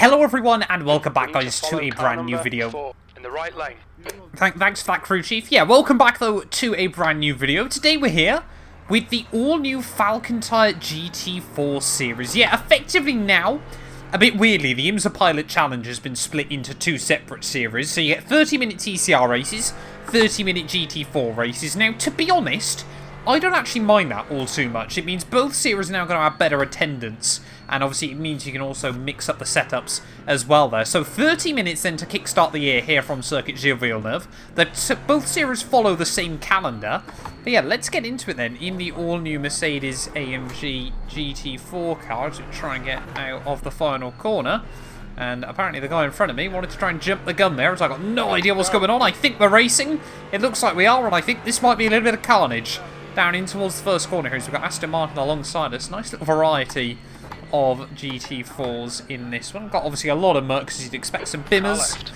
Hello everyone and welcome back guys to a brand new video. In the right lane. Thanks for that, crew chief. Yeah, welcome back though to a brand new video. Today we're here with the all-new Falcon Tyre GT4 series. Yeah, effectively now, a bit weirdly, the IMSA Pilot Challenge has been split into two separate series. So you get 30-minute TCR races, 30-minute GT4 races. Now, to be honest, I don't actually mind that all too much. It means both series are now going to have better attendance. And obviously it means you can also mix up the setups as well there. So 30 minutes then to kickstart the year here from Circuit Gilles Villeneuve. Both series follow the same calendar. But yeah, let's get into it then. In the all-new Mercedes AMG GT4 car, to try and get out of the final corner. And apparently the guy in front of me wanted to try and jump the gun there, as I got no idea what's going on. I think we're racing. It looks like we are, and I think this might be a little bit of carnage. Down in towards the first corner here, so we've got Aston Martin alongside us. Nice little variety of GT4s in this one. Got obviously a lot of Mercs, as you'd expect, some Bimmers.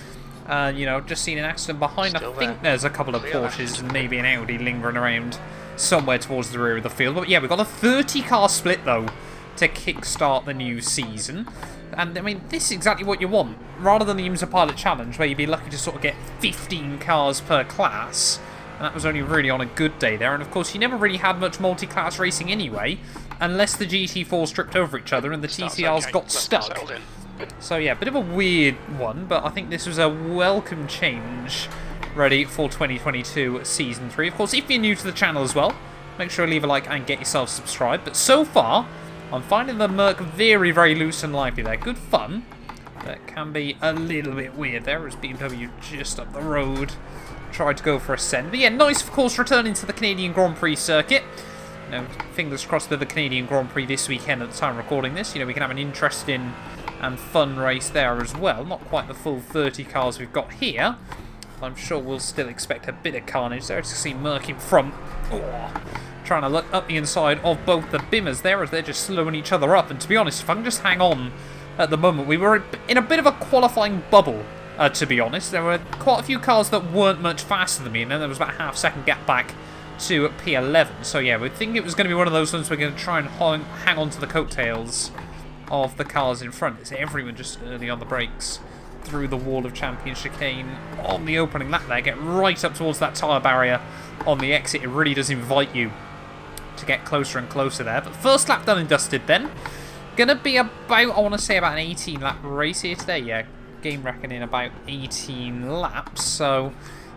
You know, just seen an Aston behind. I think there's a couple of Porsches and maybe an Audi lingering around somewhere towards the rear of the field. But yeah, we've got a 30-car split, though, to kickstart the new season. And, I mean, this is exactly what you want. Rather than the IMSA Pilot Challenge, where you'd be lucky to sort of get 15 cars per class. And that was only really on a good day there. And, of course, you never really had much multi-class racing anyway, unless the GT4s tripped over each other and the TCRs got stuck. So, yeah, a bit of a weird one, but I think this was a welcome change ready for 2022 Season 3. Of course, if you're new to the channel as well, make sure to leave a like and get yourself subscribed. But so far, I'm finding the Merc very, very loose and lively there. Good fun. But can be a little bit weird there, as BMW just up the road tried to go for a send. But yeah, nice, of course, returning to the Canadian Grand Prix circuit. You know, fingers crossed for the Canadian Grand Prix this weekend at the time of recording this. You know, we can have an interesting and fun race there as well. Not quite the full 30 cars we've got here. I'm sure we'll still expect a bit of carnage there. Just see Merc in front. Oh, trying to look up the inside of both the Bimmers there as they're just slowing each other up. And to be honest, if I can just hang on at the moment, we were in a bit of a qualifying bubble. To be honest, there were quite a few cars that weren't much faster than me, and then there was about a half-second gap back to P11. So yeah, we think it was going to be one of those ones we're going to try and hang on to the coattails of the cars in front. It's everyone just early on the brakes through the wall of champion chicane on the opening lap there. Get right up towards that tyre barrier on the exit. It really does invite you to get closer and closer there. But first lap done and dusted then. Going to be about, I want to say, about an 18-lap race here today. Yeah, game reckoning about 18 laps, so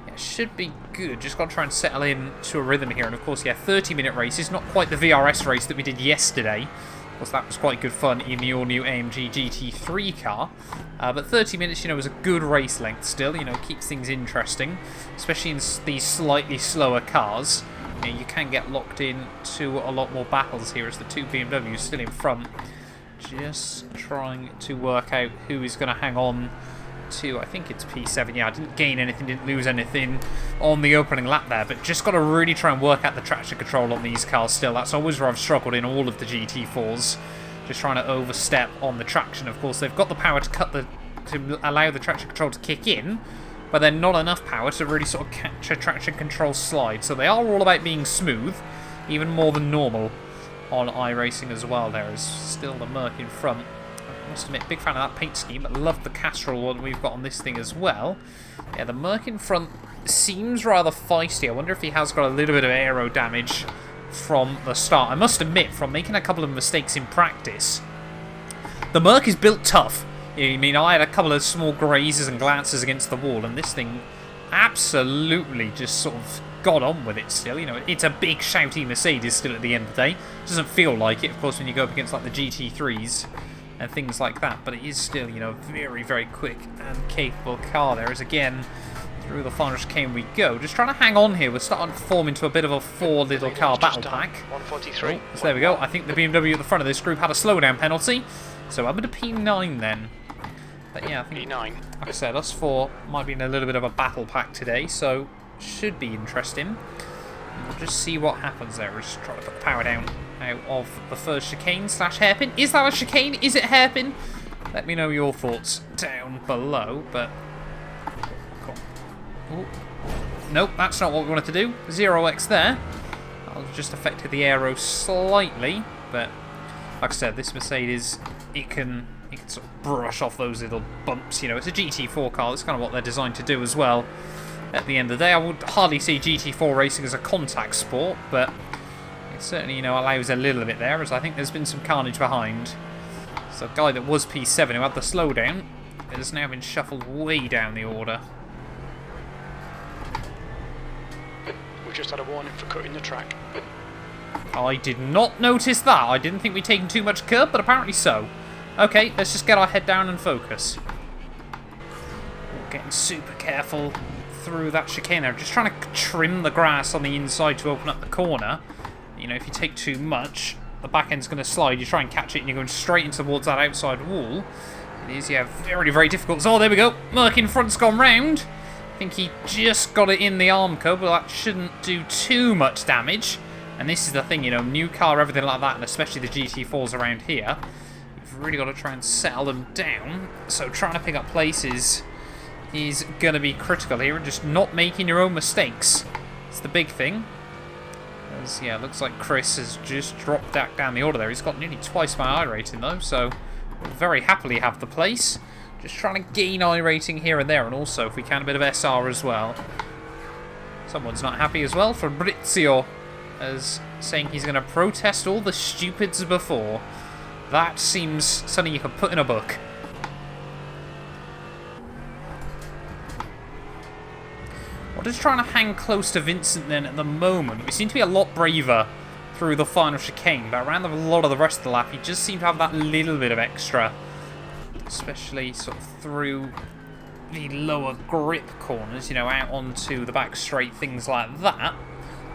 yeah, should be good. Just got to try and settle in to a rhythm here. And of course, yeah, 30-minute races, not quite the VRS race that we did yesterday. Of course, that was quite good fun in the all-new AMG GT3 car. But 30 minutes, you know, is a good race length still. You know, keeps things interesting, especially in these slightly slower cars. You know, you can get locked in to a lot more battles here as the two BMWs still in front. Just trying to work out who is going to hang on to, I think it's P7. Yeah, I didn't gain anything, didn't lose anything on the opening lap there, but just got to really try and work out the traction control on these cars still. That's always where I've struggled in all of the GT4s. Just trying to overstep on the traction. Of course, they've got the power to allow the traction control to kick in, but they're not enough power to really sort of catch a traction control slide. So they are all about being smooth, even more than normal. On iRacing as well, there is still the Merc in front. I must admit, big fan of that paint scheme, but love the Castrol one we've got on this thing as well. Yeah, the Merc in front seems rather feisty. I wonder if he has got a little bit of aero damage from the start. I must admit, from making a couple of mistakes in practice, the Merc is built tough. I mean, I had a couple of small grazes and glances against the wall, and this thing absolutely just sort of got on with it still. You know, it's a big shouty Mercedes still at the end of the day. It doesn't feel like it, of course, when you go up against like the GT3s and things like that, but it is still, you know, very, very quick and capable car there. As again, through the final chicane we go. Just trying to hang on here. We're starting to form into a bit of a four little car battle pack. 143. Oh, so there we go. I think the BMW at the front of this group had a slowdown penalty, so I'm at a P9 then. But yeah, I think, P9. like I said, us four might be in a little bit of a battle pack today, so should be interesting. We'll just see what happens there. We're just trying to put the power down out of the first chicane slash hairpin. Is that a chicane? Is it hairpin? Let me know your thoughts down below. But cool. Ooh. Nope, that's not what we wanted to do. 0x there. That'll just affected the aero slightly, but like I said, this Mercedes, it can can sort of brush off those little bumps. You know, it's a GT4 car. That's kind of what they're designed to do as well. At the end of the day, I would hardly see GT4 racing as a contact sport, but it certainly, you know, allows a little bit there, as I think there's been some carnage behind. So a guy that was P7 who had the slowdown has now been shuffled way down the order. We just had a warning for cutting the track. I did not notice that. I didn't think we'd taken too much curb, but apparently so. Okay, let's just get our head down and focus. Getting super careful through that chicane there. Just trying to trim the grass on the inside to open up the corner. You know, if you take too much, the back end's going to slide. You try and catch it and you're going straight in towards that outside wall. It is, yeah, very, very difficult. Oh, there we go. Merc in front's gone round. I think he just got it in the arm code, but that shouldn't do too much damage. And this is the thing, you know, new car, everything like that, and especially the GT4s around here, you've really got to try and settle them down. So trying to pick up places is going to be critical here, and just not making your own mistakes. It's the big thing. As, yeah, looks like Chris has just dropped that down the order there. He's got nearly twice my iRating though, so we'll very happily have the place. Just trying to gain iRating here and there, and also, if we can, a bit of SR as well. Someone's not happy as well, Fabrizio, as saying he's going to protest all the stupids before. That seems something you could put in a book. We're just trying to hang close to Vincent then at the moment. We seem to be a lot braver through the final chicane, but around a lot of the rest of the lap, he just seemed to have that little bit of extra. Especially sort of through the lower grip corners, you know, out onto the back straight, things like that.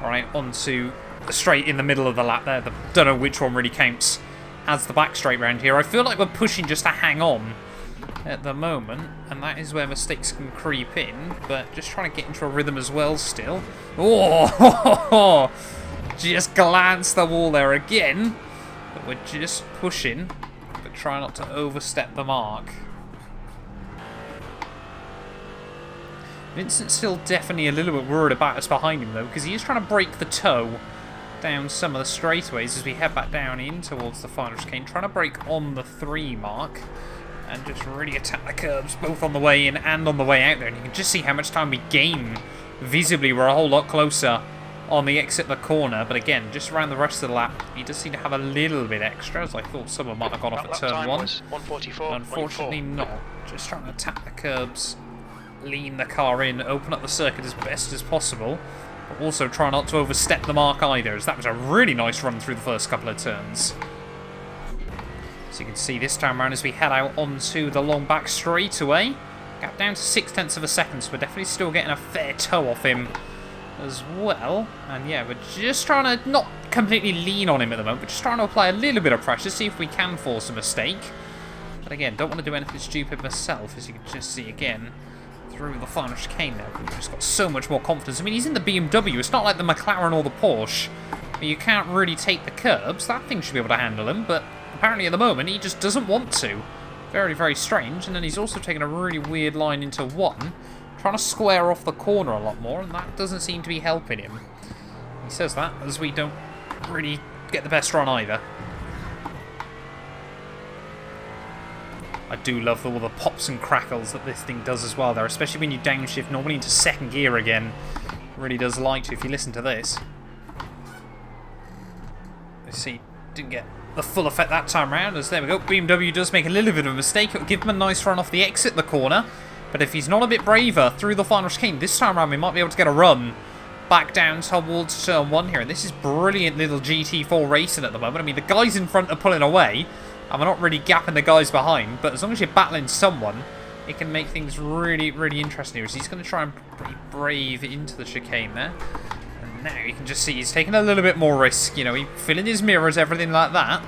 Alright, onto the straight in the middle of the lap there. Don't know which one really counts as the back straight round here. I feel like we're pushing just to hang on at the moment, and that is where mistakes can creep in, but just trying to get into a rhythm as well still. Oh, just glance the wall there again, but we're just pushing, but try not to overstep the mark. Vincent's still definitely a little bit worried about us behind him though, because he is trying to break the toe down some of the straightaways as we head back down in towards the final chicane, trying to break on the 3 mark and just really attack the curbs both on the way in and on the way out there. And you can just see how much time we gain. Visibly, we're a whole lot closer on the exit of the corner, but again, just around the rest of the lap, he does seem to have a little bit extra, as I thought someone might have gone off at turn 1. Unfortunately not. Just trying to attack the curbs, lean the car in, open up the circuit as best as possible, but also try not to overstep the mark either, as that was a really nice run through the first couple of turns. So you can see this time around as we head out onto the long back straightaway, gap down to 0.6 of a second, so we're definitely still getting a fair toe off him as well. And yeah, we're just trying to not completely lean on him at the moment, but just trying to apply a little bit of pressure, see if we can force a mistake. But again, don't want to do anything stupid myself, as you can just see again through the final chicane there. We've just got so much more confidence. I mean, he's in the BMW. It's not like the McLaren or the Porsche. You can't really take the curbs. That thing should be able to handle him, but apparently at the moment he just doesn't want to. Very, very strange. And then he's also taken a really weird line into 1, trying to square off the corner a lot more, and that doesn't seem to be helping him. He says that as we don't really get the best run either. I do love all the pops and crackles that this thing does as well there, especially when you downshift normally into 2nd gear again. It really does like to if you listen to this. You see, didn't get the full effect that time around, as there we go, BMW does make a little bit of a mistake. It would give him a nice run off the exit of the corner, but if he's not a bit braver through the final chicane, this time around we might be able to get a run back down towards turn 1 here. And this is brilliant little GT4 racing at the moment. I mean, the guys in front are pulling away, and we're not really gapping the guys behind, but as long as you're battling someone, it can make things really, really interesting here. So he's going to try and be brave into the chicane there. And now you can just see he's taking a little bit more risk. You know, he's filling his mirrors, everything like that.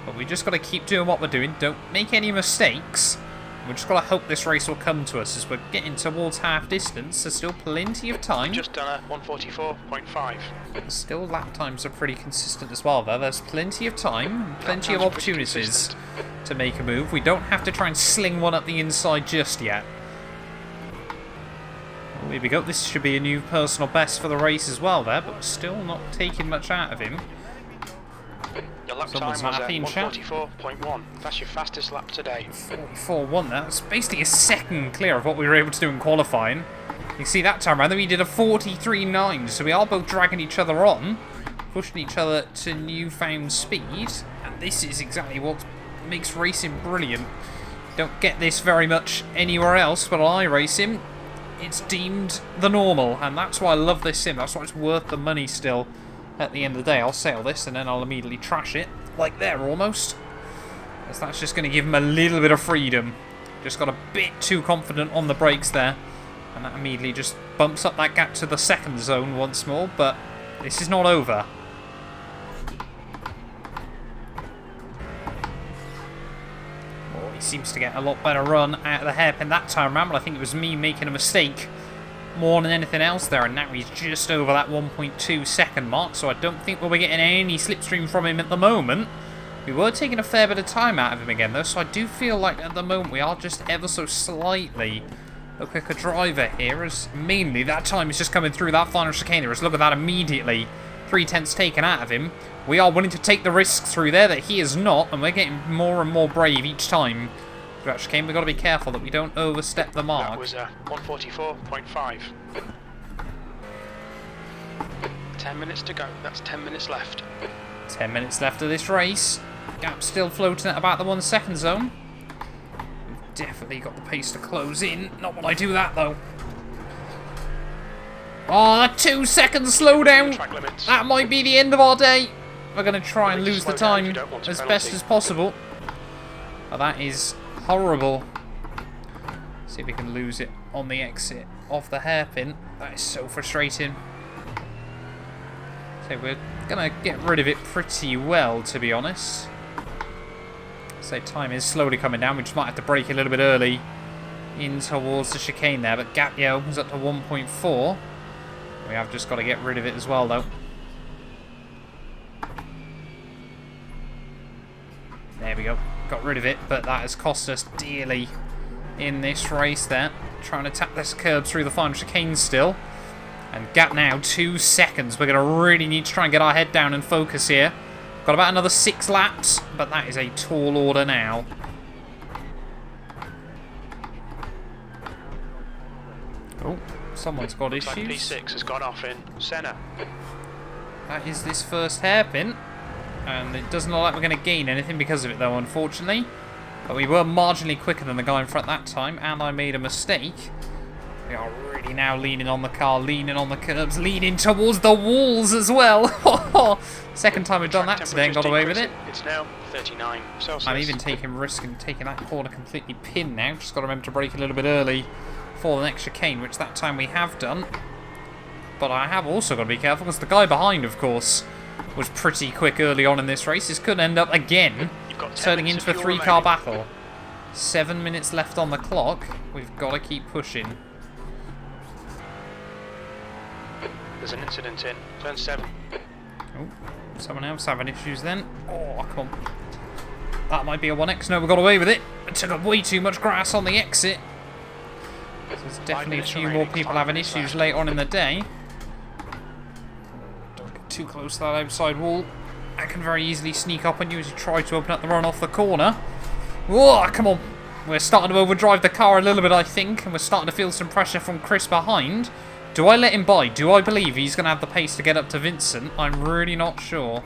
But we just got to keep doing what we're doing. Don't make any mistakes. We've just got to hope this race will come to us as we're getting towards half distance. There's still plenty of time. Just done a 1:44.5. Still lap times are pretty consistent as well though. There's plenty of time, plenty of opportunities to make a move. We don't have to try and sling one up the inside just yet. Well, here we go. This should be a new personal best for the race as well there, but we're still not taking much out of him. Your lap Someone's time was happy in chat. 144.1. That's your fastest lap today. 44.1, that's basically a second clear of what we were able to do in qualifying. You see that time around, then we did a 43.9, so we are both dragging each other on, pushing each other to newfound speed, and this is exactly what makes racing brilliant. Don't get this very much anywhere else, but on iRacing, it's deemed the normal, and that's why I love this sim. That's why it's worth the money still. At the end of the day, I'll sail this and then I'll immediately trash it, like there almost. Because that's just going to give him a little bit of freedom. Just got a bit too confident on the brakes there, and that immediately just bumps up that gap to the second zone once more, but this is not over. Oh, he seems to get a lot better run out of the hairpin that time around, but I think it was me making a mistake more than anything else there, and now he's just over that 1.2 second mark, so I don't think we'll be getting any slipstream from him at the moment. We were taking a fair bit of time out of him again though, so I do feel like at the moment we are just ever so slightly a quicker driver here, as mainly that time is just coming through that final chicane there. As look at that immediately, 3/10 taken out of him. We are willing to take the risk through there that he is not, and we're getting more and more brave each time. Through that chicane, we've got to be careful that we don't overstep the mark. That was 144.5. 10 minutes to go. That's 10 minutes left. 10 minutes left of this race. Gap still floating at about the 1 second zone. We've definitely got the pace to close in. Not when I do that though. Oh, that 2 second slowdown. That might be the end of our day. We're going to try and lose the time as best as possible. Oh, that is horrible. See if we can lose it on the exit of the hairpin. That is so frustrating. So we're going to get rid of it pretty well, to be honest. So time is slowly coming down. We just might have to brake a little bit early in towards the chicane there. But gap, yeah, opens up to 1.4. We have just got to get rid of it as well, though. There we go. Got rid of it, but that has cost us dearly in this race there. Trying to tap this curb through the final chicane still. And gap now, 2 seconds. We're going to really need to try and get our head down and focus here. Got about another 6 laps, but that is a tall order now. Oh, someone's got issues. P6 has gone off in Senna. That is this first hairpin. And it doesn't look like we're going to gain anything because of it, though, unfortunately. But we were marginally quicker than the guy in front that time, and I made a mistake. We are really now leaning on the car, leaning on the curbs, leaning towards the walls as well. Second time we've done that today and got away with it. It's now 39 Celsius. I'm even taking risk and taking that corner completely pinned now. Just got to remember to brake a little bit early for the next chicane, which that time we have done. But I have also got to be careful because the guy behind, of course, was pretty quick early on in this race. This could end up again turning into a 3-car battle. 7 minutes left on the clock. We've got to keep pushing. There's an incident in turn 7. Oh, someone else having issues then. Oh, come on. That might be a 1X. No, we got away with it. It took up way too much grass on the exit. So there's definitely a few more people having issues late on in the day. Don't get too close to that outside wall. That can very easily sneak up on you as you try to open up the run off the corner. Whoa, come on. We're starting to overdrive the car a little bit, I think, and we're starting to feel some pressure from Chris behind. Do I let him by? Do I believe he's going to have the pace to get up to Vincent? I'm really not sure.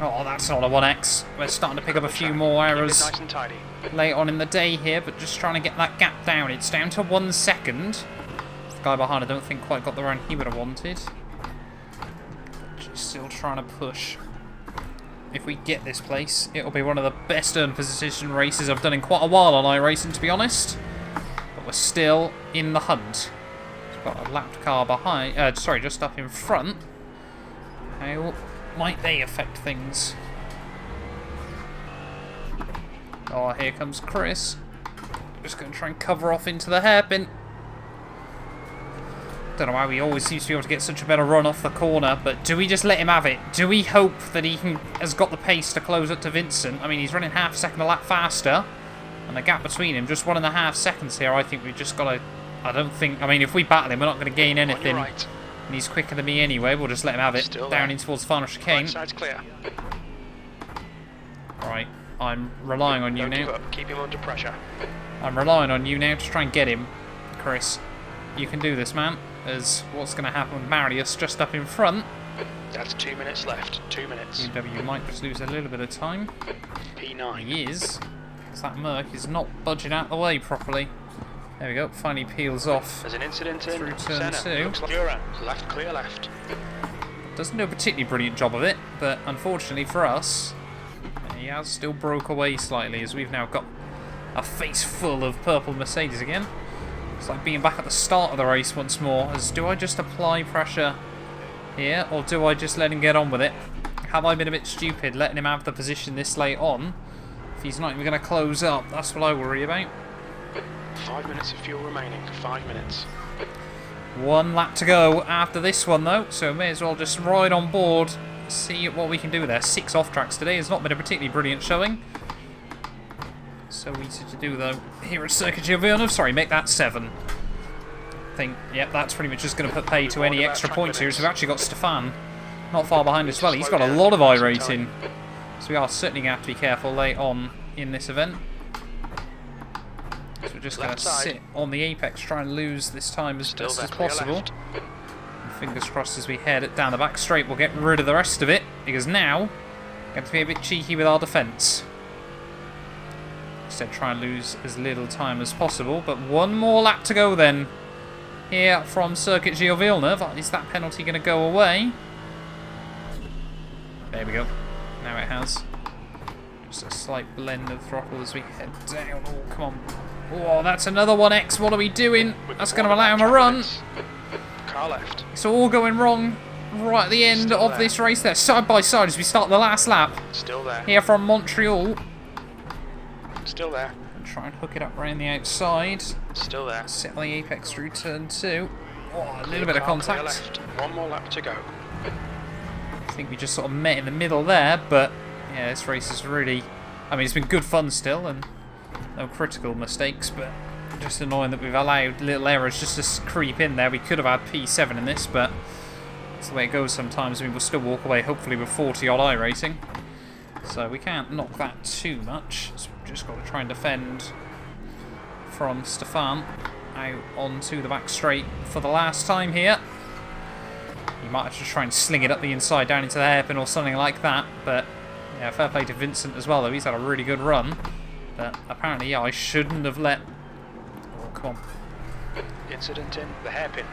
Oh, that's not a 1X. We're starting to pick up a few more errors nice and tidy. Late on in the day here, but just trying to get that gap down. It's down to 1 second. The guy behind I don't think quite got the run he would have wanted. Just still trying to push. If we get this place, it'll be one of the best earned position races I've done in quite a while on iRacing, to be honest. But we're still in the hunt. We've got a lapped car behind, sorry, just up in front. How might they affect things? Oh, here comes Chris. Just going to try and cover off into the hairpin. Don't know why he always seems to be able to get such a better run off the corner, but do we just let him have it? Do we hope that he has got the pace to close up to Vincent? I mean, he's running half a second a lap faster, and the gap between him, just 1.5 seconds here. I think we've just got to I don't think... I mean, if we battle him, we're not going to gain anything. Right. And he's quicker than me anyway. We'll just let him have it. Still Down there. in towards the final chicane. Right side's clear. Right. I'm relying on you Don't give now. up. Keep him under pressure. I'm relying on you now to try and get him. Chris, you can do this, man. As what's going to happen with Marius just up in front. That's 2 minutes left. 2 minutes. UW might just lose a little bit of time. P9. He is. Because that Merc is not budging out the way properly. There we go. Finally peels off. There's an incident in Through turn center. 2. Looks like TORA. Left, clear left. Doesn't do a particularly brilliant job of it, but unfortunately for us, he has still broke away slightly as we've now got a face full of purple Mercedes again. It's like being back at the start of the race once more. As do I just apply pressure here, or do I just let him get on with it? Have I been a bit stupid letting him have the position this late on? If he's not even going to close up, that's what I worry about. 5 minutes of fuel remaining. 5 minutes. 1 lap to go after this one though, so may as well just ride on board, see what we can do there. 6 off tracks today has not been a particularly brilliant showing. So easy to do though here at Circuit Villeneuve. Sorry, make that 7. I think, yep, that's pretty much just going to put pay to any extra points here. So we've actually got Stefan not far behind as well. He's got a lot of iRacing, so we are certainly going to have to be careful late on in this event. So we're just going to sit on the apex, try and lose this time as best as possible. And fingers crossed as we head down the back straight, we'll get rid of the rest of it, because now we're going to be a bit cheeky with our defence. Instead, try and lose as little time as possible. But 1 more lap to go then. Here from Circuit Villeneuve. Is that penalty going to go away? There we go. Now it has. Just a slight blend of throttle as we head down. Oh, come on. Oh, that's another 1x. What are we doing? That's going to allow him a run. Car left. It's all going wrong right at the end of this race there. Side by side as we start the last lap. Still there. Here from Montreal. Still there. And try and hook it up around the outside. Still there. Set on the apex through turn 2. Oh, a little bit of contact. Left. 1 more lap to go. I think we just sort of met in the middle there, but yeah, this race is really... I mean, it's been good fun still, and no critical mistakes, but just annoying that we've allowed little errors just to creep in there. We could have had P7 in this, but that's the way it goes sometimes. I mean, we'll still walk away, hopefully, with 40-odd iRacing. So we can't knock that too much. So we've just got to try and defend from Stefan out onto the back straight for the last time here. He might have to try and sling it up the inside down into the hairpin or something like that. But yeah, fair play to Vincent as well, though. He's had a really good run. But apparently, yeah, I shouldn't have let... Oh, come on. Incident in the hairpin.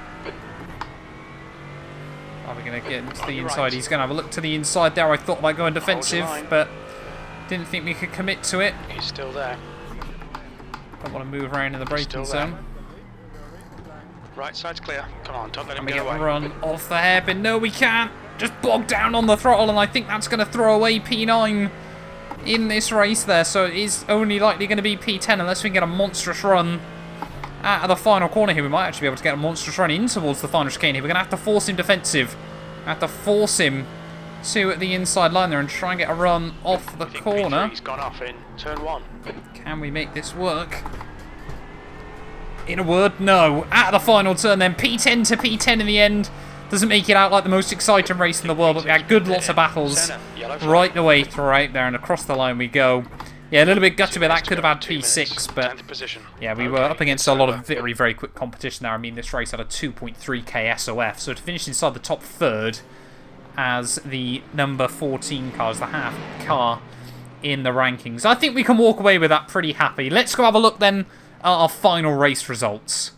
Are we going to get into the inside? He's going to have a look to the inside there. I thought about going defensive, but didn't think we could commit to it. He's still there. Don't want to move around in the braking zone. Right side's clear. Come on, don't let him Can we get get away. a run off the hairpin? No, we can't. Just bogged down on the throttle, and I think that's going to throw away P9 in this race there. So it is only likely going to be P10 unless we can get a monstrous run out of the final corner here. We might actually be able to get a monstrous run in towards the final chicane here. We're going to have to force him defensive. Have to force him to the inside line there and try and get a run off the corner. He's gone off in turn 1. Can we make this work? In a word, no. At the final turn then, P10 to P10 in the end. Doesn't make it out like the most exciting race in the world, but we had good lots of battles right the way throughout there, and across the line we go. Yeah, a little bit gutted, but that could have had P6, but yeah, we were up against a lot of very, very quick competition there. I mean, this race had a 2.3k SOF, so to finish inside the top third as the number 14 car, as the half car in the rankings, I think we can walk away with that pretty happy. Let's go have a look then at our final race results.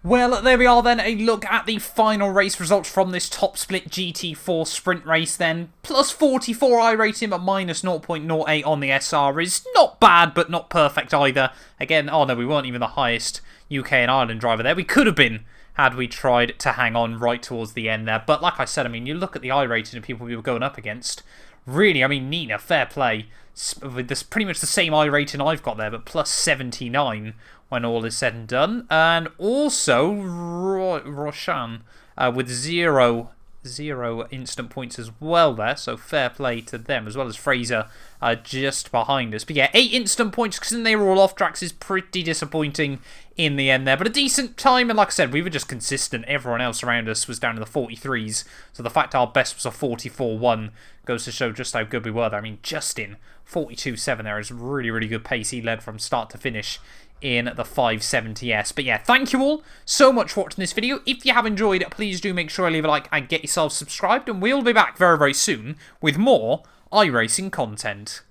Well, there we are then, a look at the final race results from this top split GT4 sprint race then. Plus 44 iRating, but minus 0.08 on the SR is not bad, but not perfect either. Again, oh no, we weren't even the highest UK and Ireland driver there. We could have been, had we tried to hang on right towards the end there. But like I said, I mean, you look at the iRating of people we were going up against. Really, I mean, Nina, fair play. With this pretty much the same iRating I've got there, but plus 79 when all is said and done. And also Roshan with 0 0 instant points as well there, so fair play to them, as well as Fraser just behind us. But yeah, 8 instant points because they were all off tracks is pretty disappointing in the end there. But a decent time, and like I said, we were just consistent. Everyone else around us was down in the 43s, so the fact our best was a 44.1 goes to show just how good we were there. I mean, Justin, 42.7 there is really, really good pace. He led from start to finish in the 570S. But yeah, thank you all so much for watching this video. If you have enjoyed, please do make sure to leave a like and get yourself subscribed, and we'll be back very, very soon with more iRacing content.